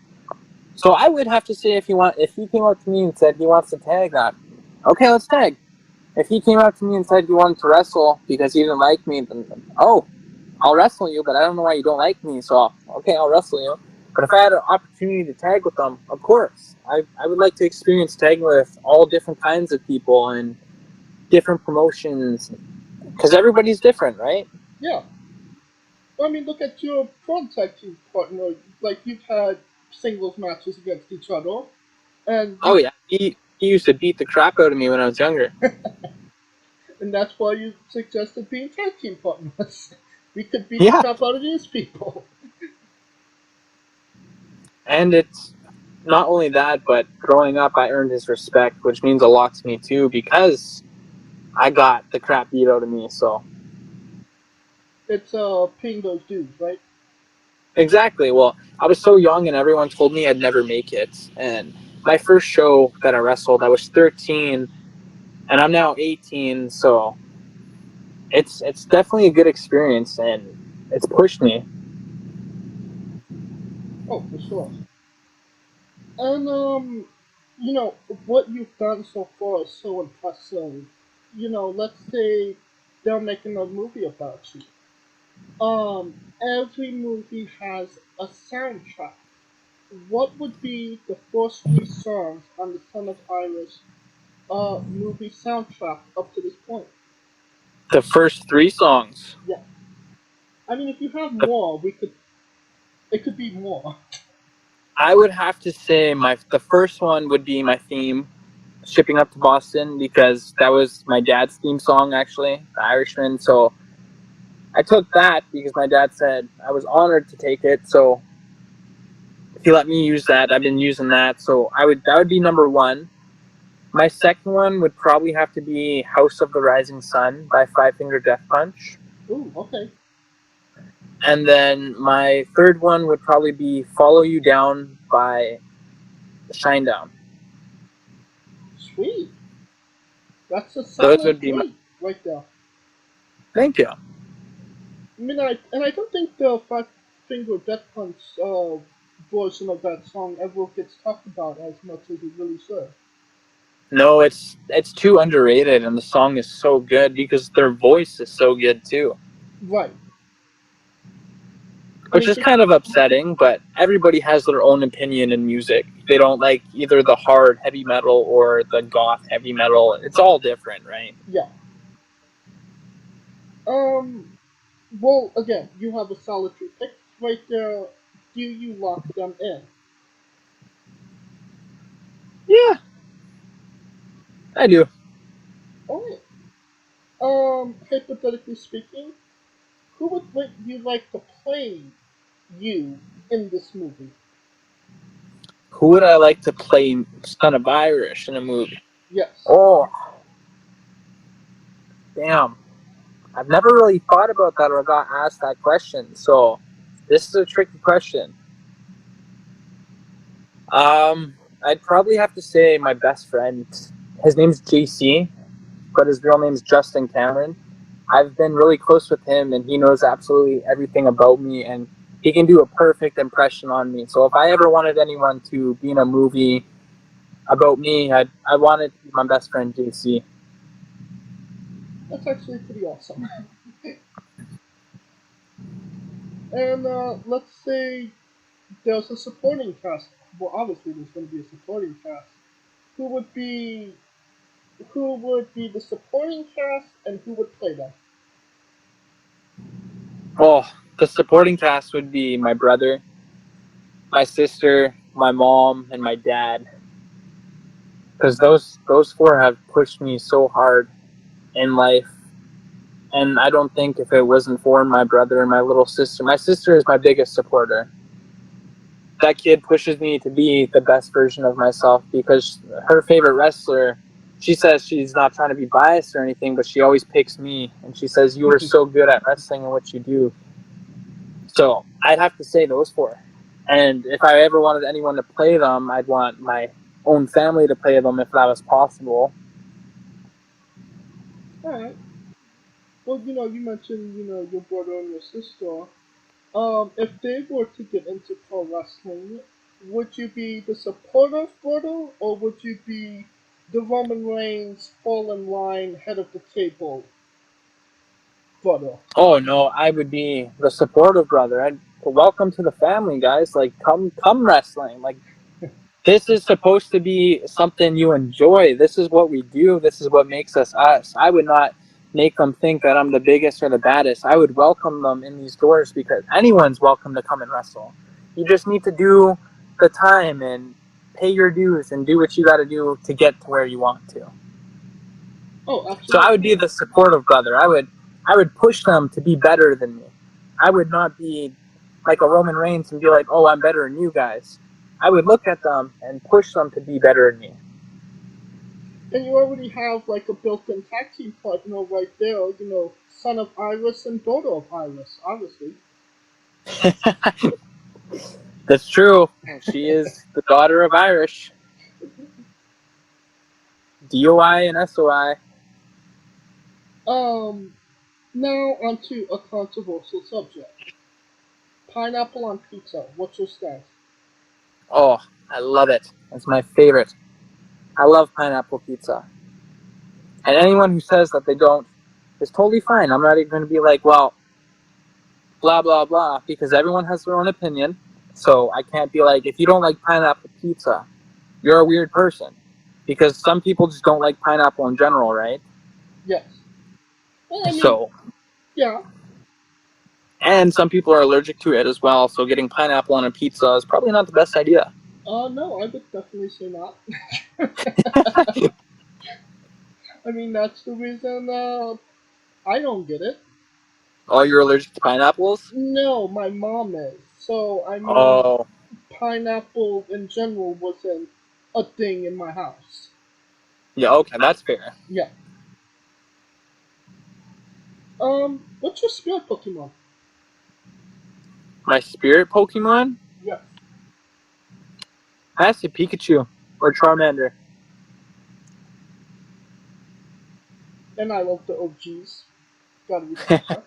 So I would have to say if he came up to me and said he wants to tag that, okay, let's tag. If he came up to me and said he wanted to wrestle because he didn't like me, then I'll wrestle you, but I don't know why you don't like me, so okay, I'll wrestle you. But if I had an opportunity to tag with them, of course. I would like to experience tagging with all different kinds of people and different promotions, because everybody's different, right? Yeah. I mean, look at your front tag team partner. Like, you've had singles matches against each other. And oh, yeah. He used to beat the crap out of me when I was younger. And that's why you suggested being tag team partners. We could beat the crap out of these people. And it's not only that, but growing up, I earned his respect, which means a lot to me, too, because I got the crap beat out of me, so. It's paying those dues, right? Exactly. Well, I was so young and everyone told me I'd never make it. And my first show that I wrestled, I was 13 and I'm now 18, so it's definitely a good experience and it's pushed me. Oh, for sure. And what you've done so far is so impressive. Let's say they're making a movie about you. Every movie has a soundtrack. What would be the first 3 songs on the SonOfIrish movie soundtrack up to this point? The first 3 songs? Yeah. I mean, if you have more, it could be more. I would have to say the first one would be my theme, Shipping Up to Boston, because that was my dad's theme song, actually, The Irishman. So I took that because my dad said I was honored to take it. So if he let me use that, I've been using that. So that would be number 1. My second one would probably have to be House of the Rising Sun by Five Finger Death Punch. Ooh, okay. And then my third one would probably be Follow You Down by Shinedown. Sweet. That's a solid Those would be three right there. Thank you. I don't think the Five Finger Death Punch version of that song ever gets talked about as much as it really should. No, it's too underrated, and the song is so good because their voice is so good too. Right. Which is kind of upsetting, but everybody has their own opinion in music. They don't like either the hard heavy metal or the goth heavy metal. It's all different, right? Yeah. Well, again, you have a solitary pick right there. Do you lock them in? Yeah, I do. Alright. Hypothetically speaking, who would you like to play you in this movie? Who would I like to play SonOfIrish in a movie? Yes. Oh, damn. I've never really thought about that or got asked that question, so this is a tricky question. I'd probably have to say my best friend. His name's JC, but his real name's Justin Cameron. I've been really close with him, and he knows absolutely everything about me, and he can do a perfect impression on me. So if I ever wanted anyone to be in a movie about me, I wanted to be my best friend JC. That's actually pretty awesome. And let's say there's a supporting cast. Well, obviously there's going to be a supporting cast. Who would be the supporting cast, and who would play them? Oh, the supporting cast would be my brother, my sister, my mom, and my dad. Because those four have pushed me so hard in life. And I don't think if it wasn't for my brother and my little sister, my sister is my biggest supporter. That kid pushes me to be the best version of myself because her favorite wrestler, she says she's not trying to be biased or anything, but she always picks me. And she says, you are so good at wrestling and what you do. So I'd have to say those four. And if I ever wanted anyone to play them, I'd want my own family to play them if that was possible. Alright. Well, you mentioned, your brother and your sister. If they were to get into pro wrestling, would you be the supportive brother, or would you be the Roman Reigns fall in line, head of the table brother? Oh no, I would be the supportive brother. I'd welcome to the family, guys. Like come wrestling. Like this is supposed to be something you enjoy. This is what we do. This is what makes us us. I would not make them think that I'm the biggest or the baddest. I would welcome them in these doors because anyone's welcome to come and wrestle. You just need to do the time and pay your dues and do what you got to do to get to where you want to. Oh, absolutely. So I would be the supportive brother. I would push them to be better than me. I would not be like a Roman Reigns and be like, oh, I'm better than you guys. I would look at them and push them to be better than me. And you already have like a built-in tag team partner right there, son of Iris and daughter of Iris, obviously. That's true. She is the daughter of Irish. DOI and SOI. Now onto a controversial subject. Pineapple on pizza. What's your stance? Oh, I love it. It's my favorite. I love pineapple pizza. And anyone who says that they don't is totally fine. I'm not even going to be like, well, blah, blah, blah, because everyone has their own opinion. So I can't be like, if you don't like pineapple pizza, you're a weird person. Because some people just don't like pineapple in general, right? Yes. Well, I mean, So, yeah. and some people are allergic to it as well. So getting pineapple on a pizza is probably not the best idea. No, I would definitely say not. I mean, that's the reason I don't get it. Oh, you're allergic to pineapples? No, my mom is. So, I mean, Oh, pineapple in general wasn't a thing in my house. yeah, okay, that's fair. Yeah. What's your spirit Pokemon? My spirit Pokemon? Yes. I have to say Pikachu or Charmander. And I love the OGs. Gotta respect that.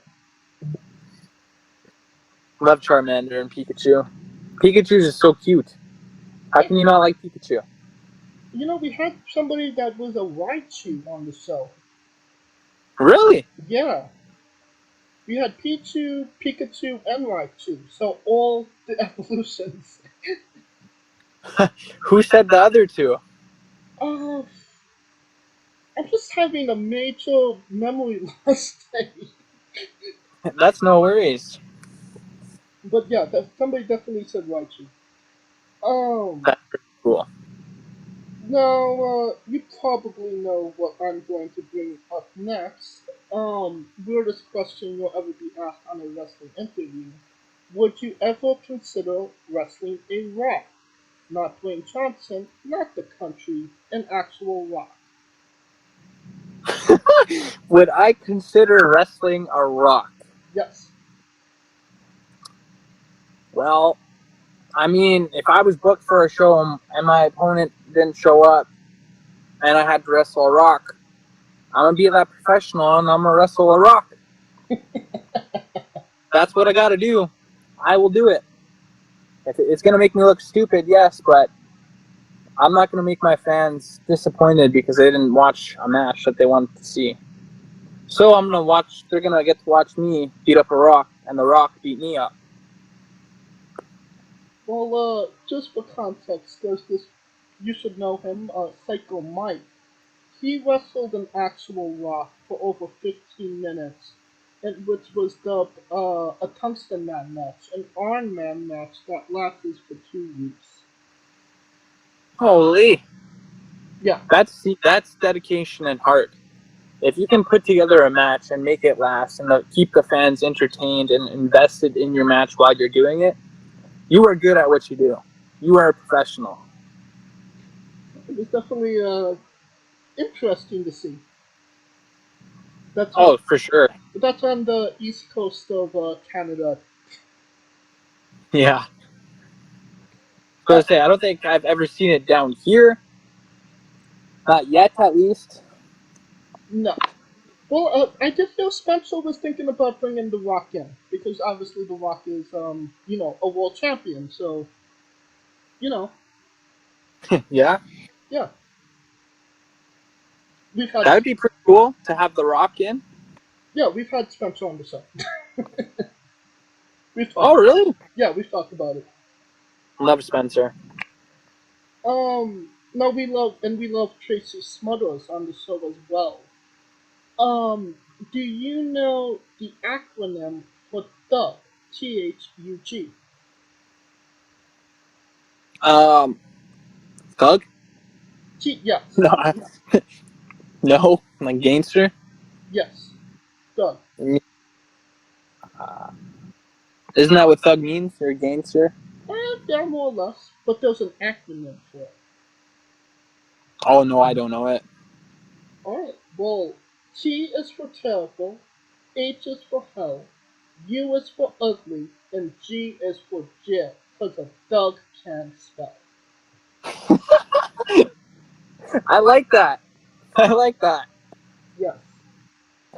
Love Charmander and Pikachu. Pikachu's just so cute. How can you not like Pikachu? You know, we had somebody that was a Raichu on the show. Really? Yeah. We had Pichu, Pikachu, and Raichu. So all the evolutions. Who said the other two? I'm just having a major memory loss day. That's no worries. But yeah, somebody definitely said Raichu. That's pretty cool. Now, you probably know what I'm going to bring up next. Weirdest question you'll ever be asked on a wrestling interview. Would you ever consider wrestling a Rock? Not Dwayne Johnson, not the country, an actual Rock. Would I consider wrestling a Rock? Yes. Well, I mean, if I was booked for a show and my opponent didn't show up and I had to wrestle a Rock, I'm going to be that professional and I'm going to wrestle a Rock. That's what I got to do. I will do it. If it's going to make me look stupid, yes, but I'm not going to make my fans disappointed because they didn't watch a match that they wanted to see. So I'm going to watch, they're going to get to watch me beat up a Rock and the Rock beat me up. Well, just for context, there's this, you should know him, Psycho Mike. He wrestled an actual Rock for over 15 minutes, and which was dubbed a Tungsten Man match, an Iron Man match that lasted for 2 weeks. Holy. Yeah. That's dedication and heart. If you can put together a match and make it last and keep the fans entertained and invested in your match while you're doing it, you are good at what you do. You are a professional. It was definitely interesting to see. For sure. That's on the east coast of Canada. Yeah. I was going to say, I don't think I've ever seen it down here. Not yet, at least. No. Well, I did feel Spencer was thinking about bringing The Rock in, because obviously The Rock is, a world champion, so, Yeah. yeah. That would be pretty cool to have The Rock in. Yeah, we've had Spencer on the show. Oh, really? Yeah, we've talked about it. Love Spencer. No, we love Tracy Smothers on the show as well. Do you know the acronym for Thug? THUG. Thug? Yeah. No. No, like gangster? Yes. Thug. Isn't that what thug means? Or gangster? Yeah, more or less. But there's an acronym for it. Oh, no, I don't know it. Alright, well, T is for terrible, H is for hell, U is for ugly, and G is for jail, because a thug can't spell. I like that. I like that. Yes.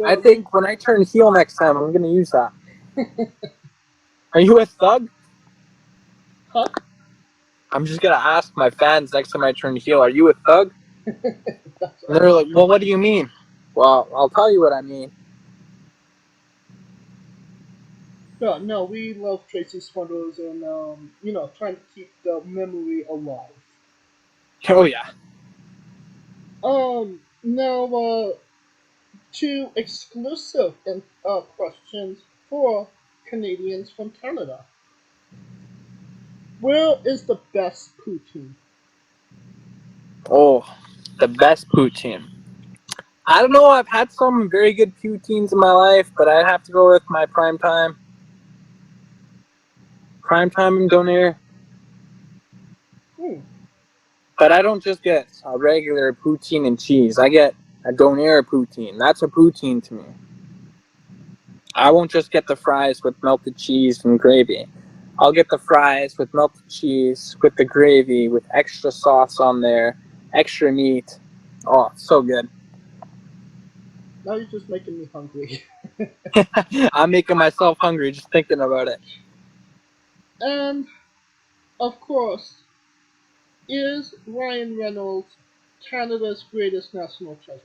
I think when I turn heel next time, I'm going to use that. Are you a thug? Huh? I'm just going to ask my fans next time I turn heel, are you a thug? And they're like, well, what do you mean? Well, I'll tell you what I mean. Yeah, no, we love Tracy Smothers and, trying to keep the memory alive. Oh, yeah. Now, two exclusive questions for Canadians from Canada. Where is the best poutine? Oh, the best poutine. I don't know. I've had some very good poutines in my life, but I'd have to go with my prime time. Prime time in Donair. But I don't just get a regular poutine and cheese. I get a Donair poutine. That's a poutine to me. I won't just get the fries with melted cheese and gravy. I'll get the fries with melted cheese, with the gravy, with extra sauce on there, extra meat. Oh, so good. Now you're just making me hungry. I'm making myself hungry just thinking about it. And, of course, is Ryan Reynolds Canada's greatest national treasure?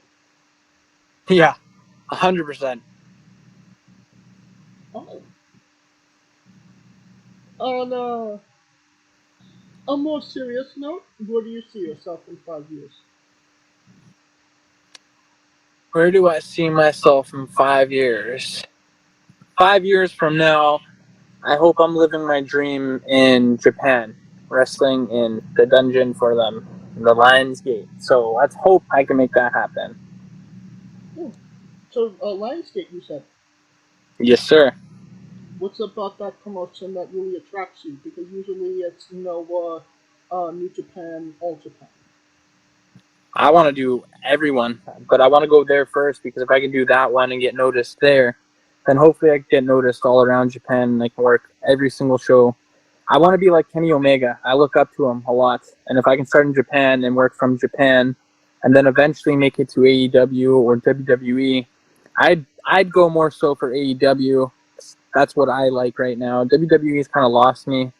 Yeah, 100%. Oh. On a more serious note, where do you see yourself in 5 years? Where do I see myself in 5 years? 5 years from now, I hope I'm living my dream in Japan, wrestling in the dungeon for them, the Lion's Gate. So let's hope I can make that happen. So, Lionsgate, you said. Yes, sir. What's about that promotion that really attracts you? Because usually it's, New Japan, All Japan. I want to do everyone, but I want to go there first because if I can do that one and get noticed there, then hopefully I can get noticed all around Japan and I can work every single show. I want to be like Kenny Omega. I look up to him a lot. And if I can start in Japan and work from Japan and then eventually make it to AEW or WWE, I'd go more so for AEW. That's what I like right now. WWE's kind of lost me.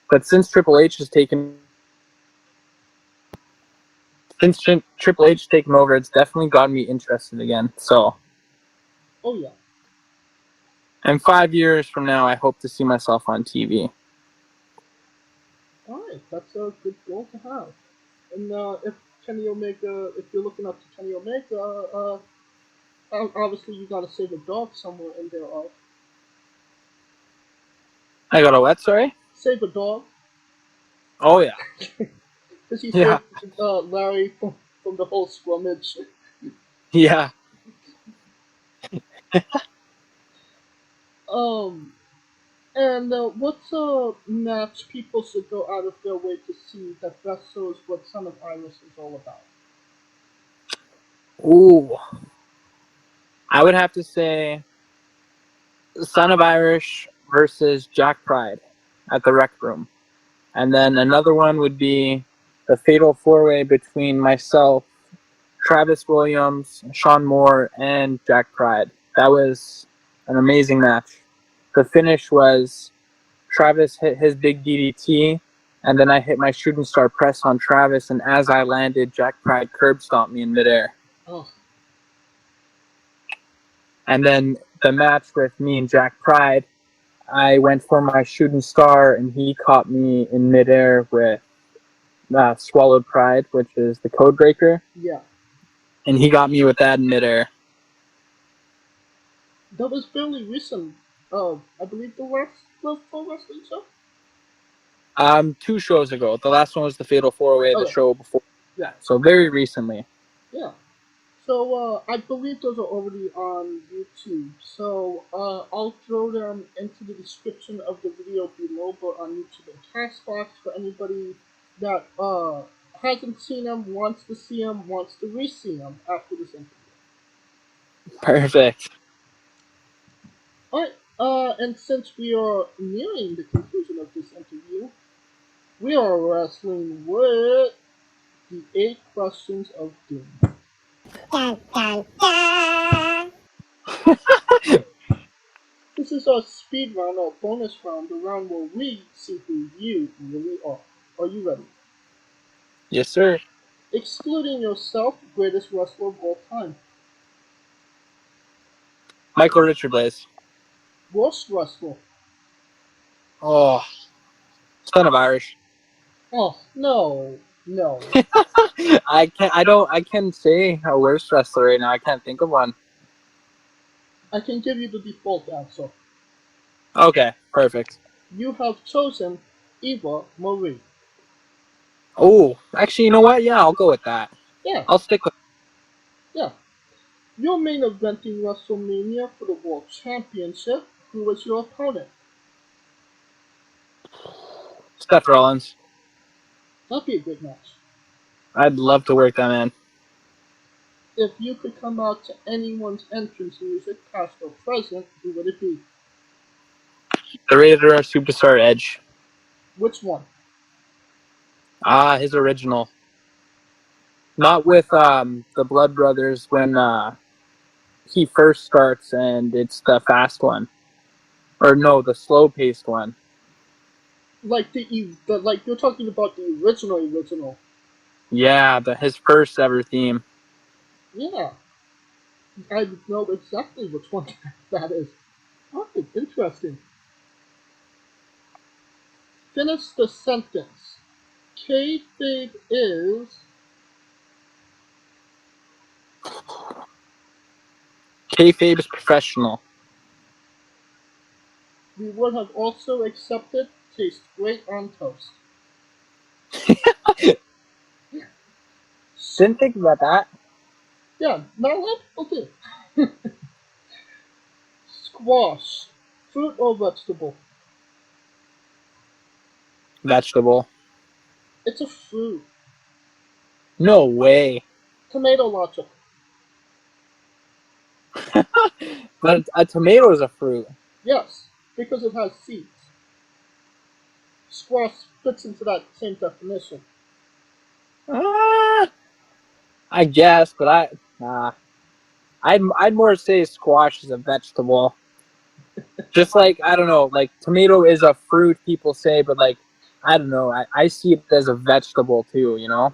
But since Triple H has taken over, it's definitely gotten me interested again. So, Oh, yeah. and 5 years from now, I hope to see myself on TV. Alright, that's a good goal to have. And if you're looking up to Kenny Omega, obviously you gotta save a dog somewhere in there. I got a what, sorry? Save a dog. Oh, yeah. Because he Yeah. saved Larry from the whole scrummage. Yeah. And what's a match people should go out of their way to see that best shows what Son of Iris is all about? Ooh. I would have to say Son of Irish versus Jack Pride at the Rec Room. And then another one would be the Fatal 4-Way between myself, Travis Williams, Shaun Moore, and Jack Pride. That was an amazing match. The finish was Travis hit his big DDT, and then I hit my shooting star press on Travis, and as I landed, Jack Pride curb stomped me in midair. Oh. And then the match with me and Jack Pride, I went for my shooting star, and he caught me in midair with Swallowed Pride, which is the code breaker. Yeah. And he got me with that in midair. That was fairly recent. I believe the Pro Wrestling Show? 2 shows ago. The last one was the Fatal 4-Way, the Okay. show before. Yeah. So very recently. Yeah. So, I believe those are already on YouTube. So, I'll throw them into the description of the video below, but on YouTube and Castbox for anybody that hasn't seen them, wants to see them, wants to re-see them after this interview. Perfect. Alright, and since we are nearing the conclusion of this interview, we are wrestling with the 8 questions of doom. Dun, dun, dun. This is our speed round, our bonus round, the round where we see who you really are. Are you ready? Yes, sir. Excluding yourself, greatest wrestler of all time. Michael Richard Blais. Worst wrestler. Oh, Son of Irish. Oh, no. I can't say a worst wrestler right now. I can't think of one. I can give you the default answer. Okay, perfect. You have chosen Eva Marie. Oh, actually, you know what? Yeah, I'll go with that. Yeah. I'll stick with. Yeah. Your main event in WrestleMania for the World Championship. Who was your opponent? Seth Rollins. That'd be a good match. I'd love to work that man. If you could come out to anyone's entrance music, past or present, who would it be? The Raider Superstar Edge. Which one? His original. Not with the Blood Brothers when he first starts and it's the fast one. Or no, the slow-paced one. like like you're talking about the original. Yeah, his first ever theme. Yeah, I know exactly which one that is. Okay, interesting. Finish the sentence. Kayfabe is. Kayfabe is professional. We would have also accepted tastes great on toast. Didn't think about that. Yeah, not a lot of people do. Squash. Fruit or vegetable? Vegetable. It's a fruit. No way. Tomato logic. But a tomato is a fruit. Yes, because it has seeds. Squash fits into that same definition. I guess, but I'd more say squash is a vegetable. Just like, I don't know, like tomato is a fruit, people say, but like, I don't know, I see it as a vegetable too, you know?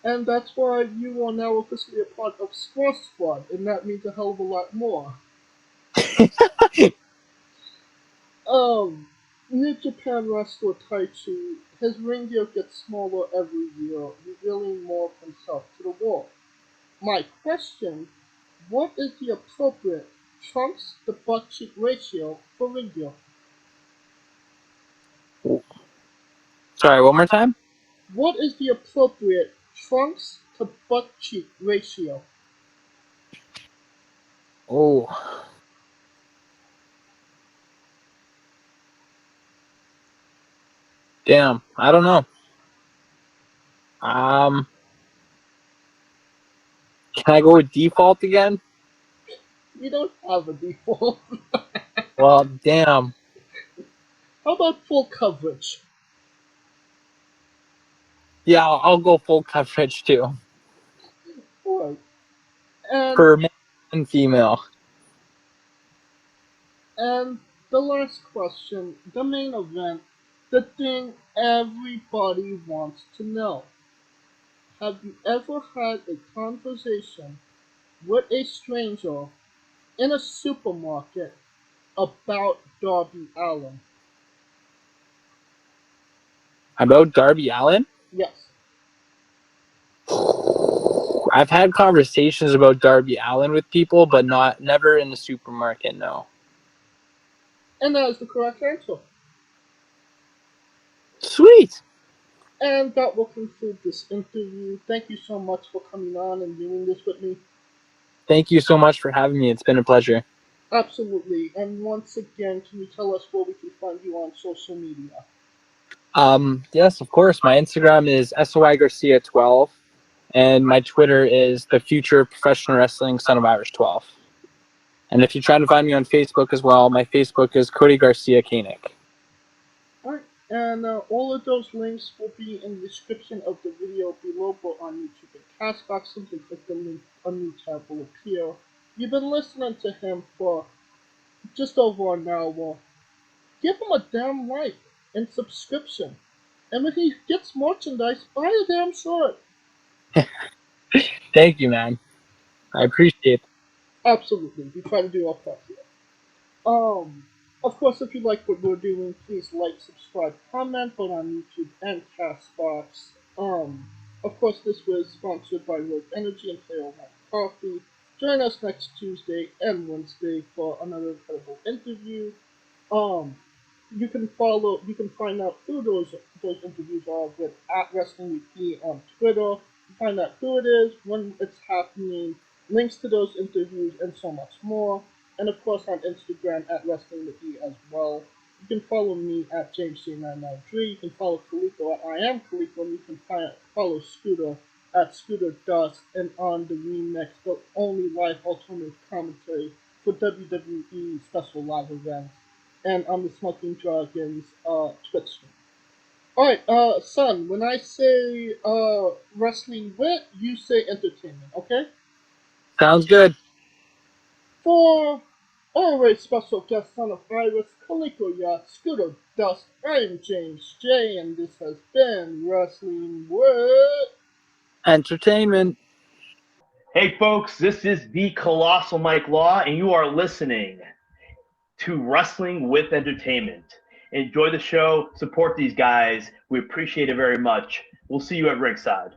And that's why you are now officially a part of Squash Squad, and that means a hell of a lot more. New Japan wrestler Taichi, his ring gear gets smaller every year, revealing more of himself to the world. My question, what is the appropriate trunks to butt cheek ratio for ring gear? Sorry, one more time? What is the appropriate trunks to butt cheek ratio? Oh. Damn, I don't know. Can I go with default again? You don't have a default. Well, damn. How about full coverage? Yeah, I'll go full coverage too. Alright. And For male and female. And the last question, the main event, the thing everybody wants to know. Have you ever had a conversation with a stranger in a supermarket about Darby Allin? About Darby Allin? Yes. I've had conversations about Darby Allin with people, but never in the supermarket, no. And that is the correct answer. Sweet. And that will conclude this interview. Thank you so much for coming on and doing this with me. Thank you so much for having me. It's been a pleasure. Absolutely. And once again, can you tell us where we can find you on social media? Yes, of course. My Instagram is SOI Garcia12, and my Twitter is the Future Professional Wrestling Son of Irish 12. And if you're trying to find me on Facebook as well, my Facebook is Cody Garcia Koenig. Alright, and all of those links will be in the description of the video below, but on YouTube and Castbox. Simply click the link, a new tab will appear. You've been listening to him for just over an hour. Give him a damn like and subscription. And when he gets merchandise, buy a damn shirt. Thank you, man. I appreciate it. Absolutely, we try to do our part here. Of course, if you like what we're doing, please like, subscribe, comment, both on YouTube and Castbox. Of course, this was sponsored by Rogue Energy and Player One Coffee. Join us next Tuesday and Wednesday for another incredible interview. Um, you can find out who those interviews are with at Wrestling with E on Twitter. Find out who it is, when it's happening, links to those interviews, and so much more. And of course on Instagram at Wrestling with E as well. You can follow me at JamesC993. You can follow Kaliko at I Am Kaliko, and you can follow Scooter at Scooter Dust, and on the Remix, the only live alternative commentary for WWE special live events, and on the Smoking Dragons Twitch stream. Alright, son, when I say wrestling wit, you say entertainment, okay? Sounds good. For Always special guest SonOfIrish, Coleco Yacht, Scooter Dust. I'm James J, and this has been Wrestling with Entertainment. Hey folks, this is the Colossal Mike Law, and you are listening to Wrestling with Entertainment. Enjoy the show, support these guys. We appreciate it very much. We'll see you at ringside.